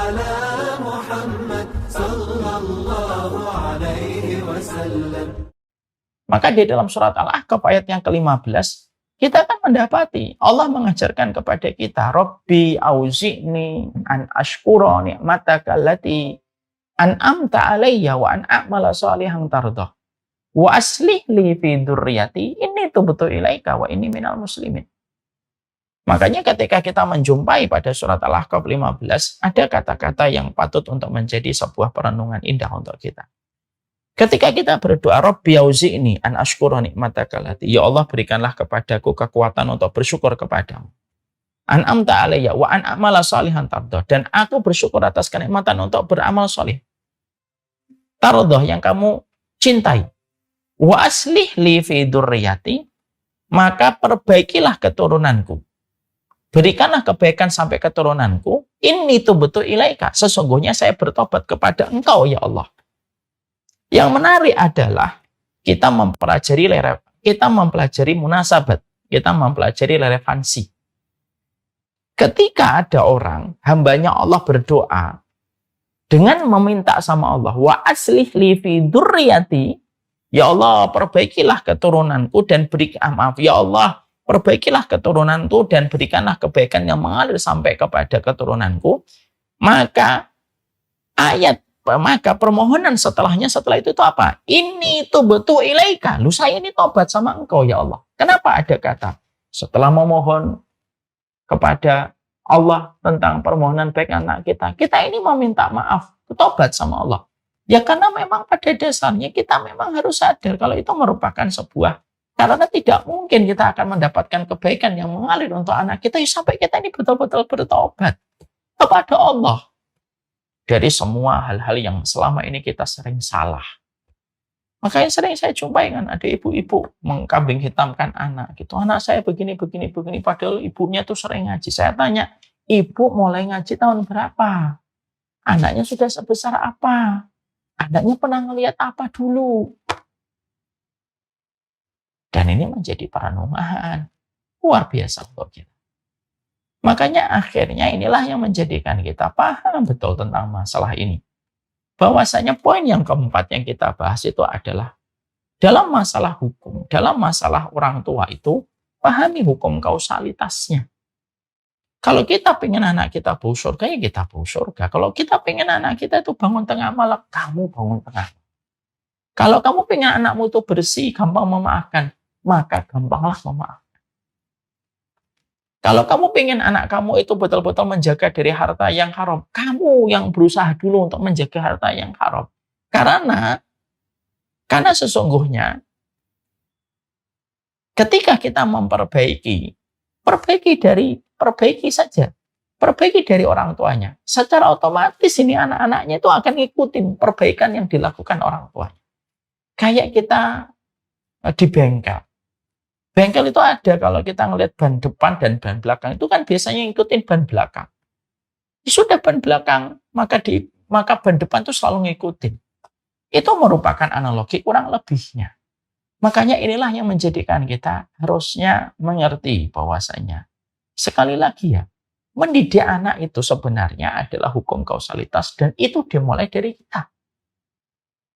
على محمد صلى الله عليه وسلم. Maka di dalam surat Al-Ahqaf ayat yang ke-15, kita akan mendapati Allah mengajarkan kepada kita, Rabbi auzi'ni an ashkura ni'mataka allati an'amta alayya wa an a'mala salihan tardah. Wa aslih li fi dzurriyyati inni tubtu ilaika wa inni minal muslimin. Makanya ketika kita menjumpai pada surat Al-Ahqaf 15, ada kata-kata yang patut untuk menjadi sebuah perenungan indah untuk kita. Ketika kita berdoa, Rabbi auzi'ni an ashkura ni'mataka allati, ya Allah berikanlah kepadaku kekuatan untuk bersyukur kepadamu. An'amta alayya wa an a'mala salihan tardah, dan aku bersyukur atas kenikmatan untuk beramal salih. Tardah yang kamu cintai. Wa aslih li fi dzurriyyati, maka perbaikilah keturunanku. Berikanlah kebaikan sampai keturunanku. Inni tubtu ilaika, sesungguhnya saya bertobat kepada Engkau ya Allah. Yang menarik adalah kita mempelajari munasabat, kita mempelajari relevansi. Ketika ada orang, hambanya Allah berdoa dengan meminta sama Allah, wa aslih li fi dzurriyyati, ya Allah perbaikilah keturunanku dan ya Allah perbaikilah keturunanku dan berikanlah kebaikan yang mengalir sampai kepada keturunanku, maka permohonan setelah itu apa? Ini tubtu ilaika. Lu saya ini tobat sama Engkau ya Allah. Kenapa ada kata setelah memohon kepada Allah tentang permohonan baik anak kita, kita ini meminta maaf, tobat sama Allah. Ya karena memang pada dasarnya kita memang harus sadar kalau itu merupakan sebuah, karena tidak mungkin kita akan mendapatkan kebaikan yang mengalir untuk anak kita sampai kita ini betul-betul bertobat kepada Allah dari semua hal-hal yang selama ini kita sering salah. Makanya sering saya jumpai kan ada ibu-ibu mengkambing hitamkan anak gitu. Anak saya begini, padahal ibunya tuh sering ngaji. Saya tanya, ibu mulai ngaji tahun berapa? Anaknya sudah sebesar apa? Anaknya pernah ngelihat apa dulu? Dan ini menjadi perenungan luar biasa untuk kita. Makanya akhirnya inilah yang menjadikan kita paham betul tentang masalah ini. Bahwasanya poin yang keempat yang kita bahas itu adalah dalam masalah hukum, dalam masalah orang tua itu, pahami hukum kausalitasnya. Kalau kita pengen anak kita bau surga, ya kita bau surga. Kalau kita pengen anak kita itu bangun tengah malam, kamu bangun tengah. Kalau kamu pengen anakmu itu bersih, gampang memaafkan, maka gampanglah memaafkan. Kalau kamu pengen anak kamu itu betul-betul menjaga dari harta yang haram, kamu yang berusaha dulu untuk menjaga harta yang haram. Karena sesungguhnya ketika kita memperbaiki, perbaiki saja. Perbaiki dari orang tuanya. Secara otomatis ini anak-anaknya itu akan ngikutin perbaikan yang dilakukan orang tuanya. Kayak kita di bengkel. Bengkel itu ada kalau kita ngelihat ban depan dan ban belakang itu kan biasanya ngikutin ban belakang. Sudah ban belakang, maka ban depan itu selalu ngikutin. Itu merupakan analogi kurang lebihnya. Makanya inilah yang menjadikan kita harusnya mengerti bahwasanya sekali lagi ya, mendidik anak itu sebenarnya adalah hukum kausalitas dan itu dimulai dari kita.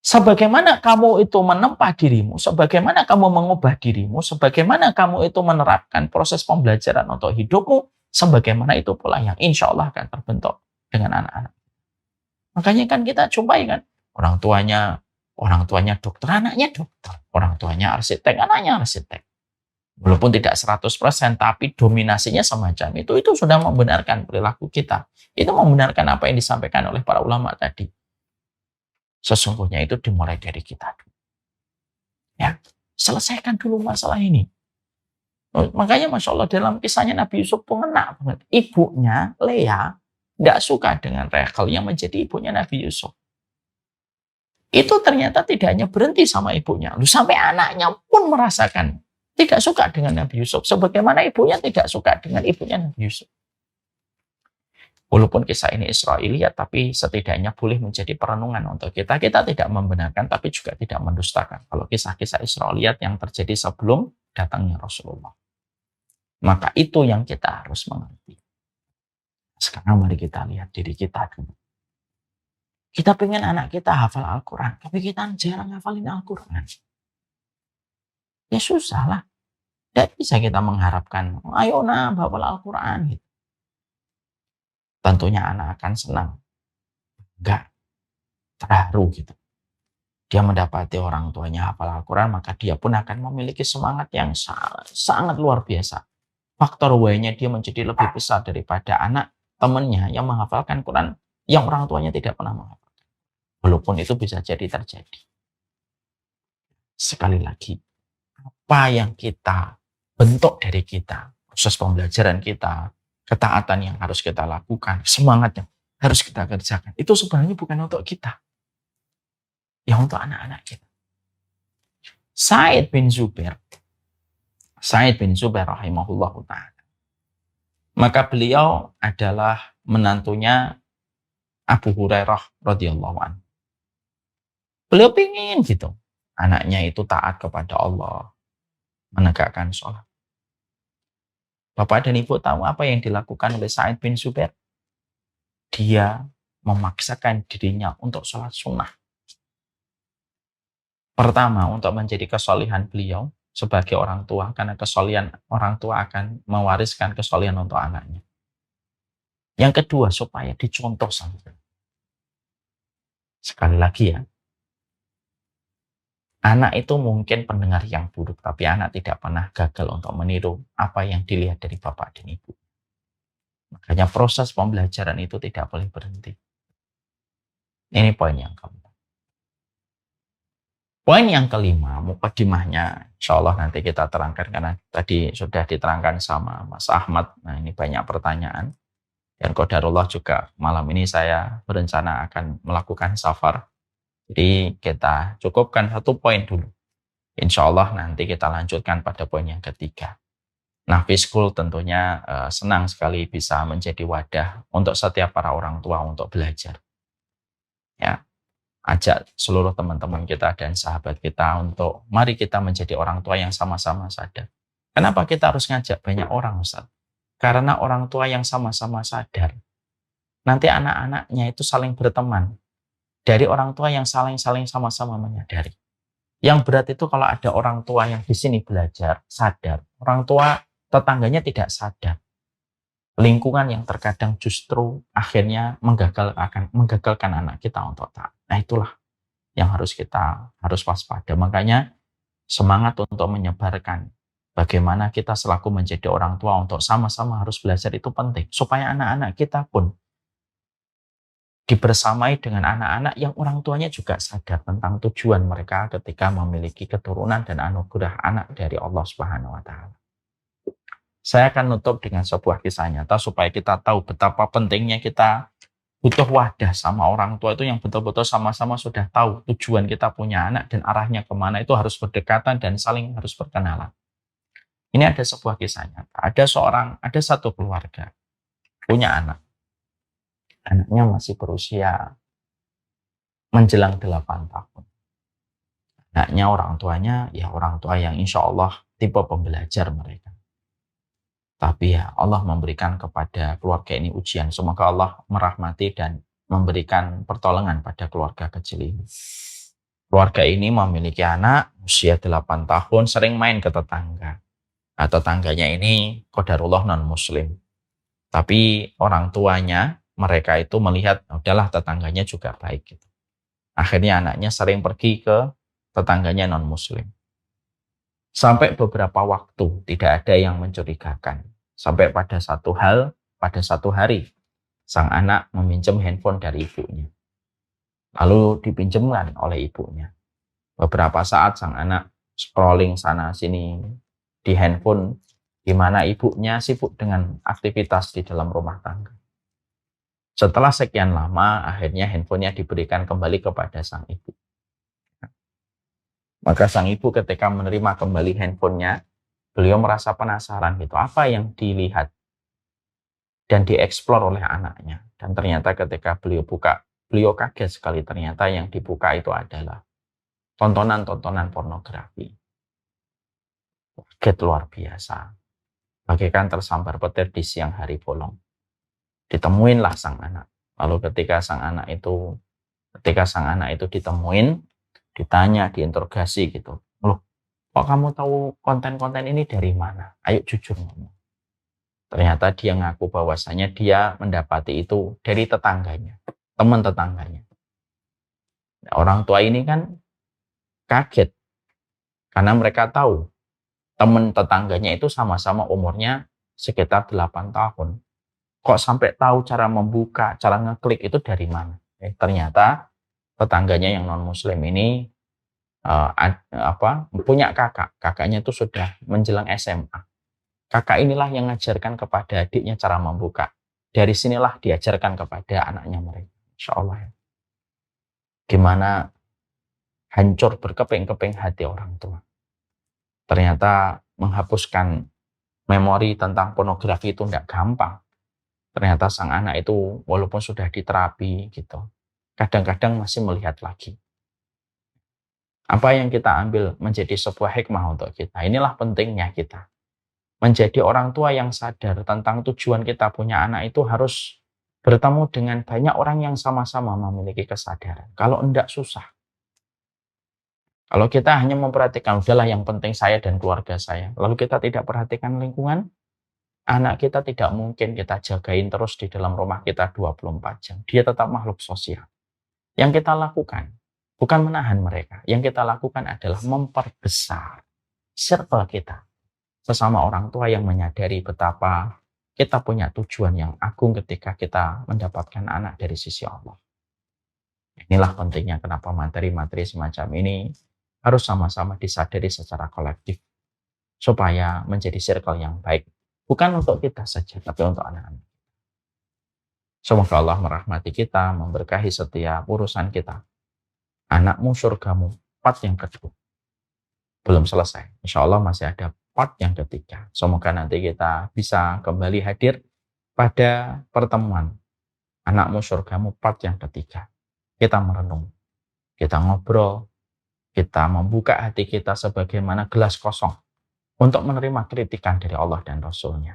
Sebagaimana kamu itu menempa dirimu, sebagaimana kamu mengubah dirimu, sebagaimana kamu itu menerapkan proses pembelajaran untuk hidupmu, sebagaimana itu pula yang insya Allah akan terbentuk dengan anak-anak. Makanya kan kita jumpai kan, orang tuanya dokter, anaknya dokter. Orang tuanya arsitek, anaknya arsitek. Walaupun tidak 100%, tapi dominasinya semacam itu sudah membenarkan perilaku kita. Itu membenarkan apa yang disampaikan oleh para ulama tadi. Sesungguhnya itu dimulai dari kita dulu. Ya, selesaikan dulu masalah ini. Makanya Masya Allah dalam kisahnya Nabi Yusuf itu ngena banget. Ibunya, Lea, tidak suka dengan Rachel yang menjadi ibunya Nabi Yusuf. Itu ternyata tidak hanya berhenti sama ibunya. Sampai anaknya pun merasakan tidak suka dengan Nabi Yusuf. Sebagaimana ibunya tidak suka dengan ibunya Nabi Yusuf. Walaupun kisah ini Israiliyat, tapi setidaknya boleh menjadi perenungan untuk kita. Kita tidak membenarkan, tapi juga tidak mendustakan. Kalau kisah-kisah Israiliyat yang terjadi sebelum datangnya Rasulullah. Maka itu yang kita harus mengerti. Sekarang mari kita lihat diri kita dulu. Kita pengen anak kita hafal Al-Quran, tapi kita jarang hafalin Al-Quran. Ya susah lah. Tidak bisa kita mengharapkan, ayo nak hafal Al-Quran. Gitu. Tentunya anak akan senang. Enggak, terharu gitu. Dia mendapati orang tuanya hafal Al-Quran, maka dia pun akan memiliki semangat yang sangat luar biasa. Faktor Y-nya dia menjadi lebih besar daripada anak temannya yang menghafalkan Quran yang orang tuanya tidak pernah menghafalkan. Walaupun itu bisa jadi terjadi. Sekali lagi, apa yang kita bentuk dari kita, proses pembelajaran kita, ketaatan yang harus kita lakukan, semangat yang harus kita kerjakan, itu sebenarnya bukan untuk kita. Ya untuk anak-anak kita. Sa'id bin Zubair rahimahullah ta'ala. Maka beliau adalah menantunya Abu Hurairah radhiyallahu anhu. Beliau pingin gitu. Anaknya itu taat kepada Allah. Menegakkan sholat. Bapak dan Ibu tahu apa yang dilakukan oleh Sa'id bin Zubair? Dia memaksakan dirinya untuk sholat sunnah. Pertama, untuk menjadi kesolehan beliau sebagai orang tua, karena kesolehan orang tua akan mewariskan kesolehan untuk anaknya. Yang kedua, supaya dicontoh sama. Sekali lagi ya, anak itu mungkin pendengar yang buruk, tapi anak tidak pernah gagal untuk meniru apa yang dilihat dari bapak dan ibu. Makanya proses pembelajaran itu tidak boleh berhenti. Ini poin yang keempat. Poin yang kelima, mukadimahnya insya Allah nanti kita terangkan karena tadi sudah diterangkan sama Mas Ahmad. Nah ini banyak pertanyaan. Dan qadarullah juga malam ini saya berencana akan melakukan safar. Jadi kita cukupkan satu poin dulu. Insya Allah nanti kita lanjutkan pada poin yang ketiga. Nah, School tentunya senang sekali bisa menjadi wadah untuk setiap para orang tua untuk belajar. Ya, ajak seluruh teman-teman kita dan sahabat kita untuk mari kita menjadi orang tua yang sama-sama sadar. Kenapa kita harus ngajak banyak orang, Ustaz? Karena orang tua yang sama-sama sadar, nanti anak-anaknya itu saling berteman. Dari orang tua yang saling sama-sama menyadari. Yang berat itu kalau ada orang tua yang di sini belajar, sadar. Orang tua tetangganya tidak sadar. Lingkungan yang terkadang justru akhirnya menggagalkan anak kita untuk taat. Nah itulah yang harus waspada. Makanya semangat untuk menyebarkan bagaimana kita selaku menjadi orang tua untuk sama-sama harus belajar itu penting. Supaya anak-anak kita pun dibersamai dengan anak-anak yang orang tuanya juga sadar tentang tujuan mereka ketika memiliki keturunan dan anugerah anak dari Allah Subhanahu wa Ta'ala. Saya akan nutup dengan sebuah kisah nyata supaya kita tahu betapa pentingnya kita butuh wadah sama orang tua itu yang betul-betul sama-sama sudah tahu tujuan kita punya anak dan arahnya kemana itu harus berdekatan dan saling harus berkenalan. Ini ada sebuah kisah nyata. Ada satu keluarga punya anak. Anaknya masih berusia menjelang 8 tahun. Anaknya orang tuanya, ya orang tua yang insya Allah tipe pembelajar mereka. Tapi ya Allah memberikan kepada keluarga ini ujian. Semoga Allah merahmati dan memberikan pertolongan pada keluarga kecil ini. Keluarga ini memiliki anak usia 8 tahun, sering main ke tetangga. Nah, tetangganya ini qadarullah non-muslim. Tapi orang tuanya, mereka itu melihat, udahlah tetangganya juga baik. Gitu. Akhirnya anaknya sering pergi ke tetangganya non-muslim. Sampai beberapa waktu tidak ada yang mencurigakan. Sampai pada satu hari, sang anak meminjam handphone dari ibunya. Lalu dipinjamkan oleh ibunya. Beberapa saat sang anak scrolling sana-sini di handphone, di mana ibunya sibuk dengan aktivitas di dalam rumah tangga. Setelah sekian lama, akhirnya handphonenya diberikan kembali kepada sang ibu. Maka sang ibu ketika menerima kembali handphonenya, beliau merasa penasaran gitu, apa yang dilihat dan dieksplor oleh anaknya. Dan ternyata ketika beliau buka, beliau kaget sekali ternyata yang dibuka itu adalah tontonan-tontonan pornografi. Kaget luar biasa. Bagaikan tersambar petir di siang hari bolong. Ditemuinlah sang anak. Lalu ketika sang anak itu Ketika sang anak itu ditemuin, ditanya, diinterogasi gitu. Loh, kok kamu tahu konten-konten ini dari mana? Ayo jujur ngomong. Ternyata dia ngaku bahwasanya dia mendapati itu dari tetangganya, teman tetangganya. Nah, orang tua ini kan kaget karena mereka tahu teman tetangganya itu sama-sama umurnya sekitar 8 tahun. Kok sampai tahu cara membuka, cara ngeklik itu dari mana? Ternyata tetangganya yang non-muslim ini punya kakak. Kakaknya itu sudah menjelang SMA. Kakak inilah yang mengajarkan kepada adiknya cara membuka. Dari sinilah diajarkan kepada anaknya mereka. Insya Allah ya. Gimana hancur berkeping-keping hati orang tua. Ternyata menghapuskan memori tentang pornografi itu tidak gampang. Ternyata sang anak itu walaupun sudah diterapi gitu, kadang-kadang masih melihat lagi. Apa yang kita ambil menjadi sebuah hikmah untuk kita. Inilah pentingnya kita. Menjadi orang tua yang sadar tentang tujuan kita punya anak itu harus bertemu dengan banyak orang yang sama-sama memiliki kesadaran. Kalau enggak susah. Kalau kita hanya memperhatikan, udahlah yang penting saya dan keluarga saya. Lalu kita tidak perhatikan lingkungan, anak kita tidak mungkin kita jagain terus di dalam rumah kita 24 jam. Dia tetap makhluk sosial. Yang kita lakukan, bukan menahan mereka. Yang kita lakukan adalah memperbesar circle kita. Sesama orang tua yang menyadari betapa kita punya tujuan yang agung ketika kita mendapatkan anak dari sisi Allah. Inilah pentingnya kenapa materi-materi semacam ini harus sama-sama disadari secara kolektif. Supaya menjadi circle yang baik. Bukan untuk kita saja, tapi untuk anak-anak. Semoga Allah merahmati kita, memberkahi setiap urusan kita. Anakmu surgamu, part yang kedua. Belum selesai. Insya Allah masih ada part yang ketiga. Semoga nanti kita bisa kembali hadir pada pertemuan Anakmu surgamu part yang ketiga. Kita merenung, kita ngobrol, kita membuka hati kita sebagaimana gelas kosong untuk menerima kritikan dari Allah dan Rasul-Nya.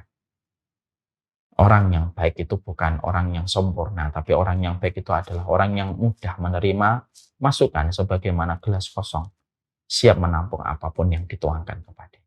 Orang yang baik itu bukan orang yang sempurna, tapi orang yang baik itu adalah orang yang mudah menerima masukan sebagaimana gelas kosong, siap menampung apapun yang dituangkan kepadanya.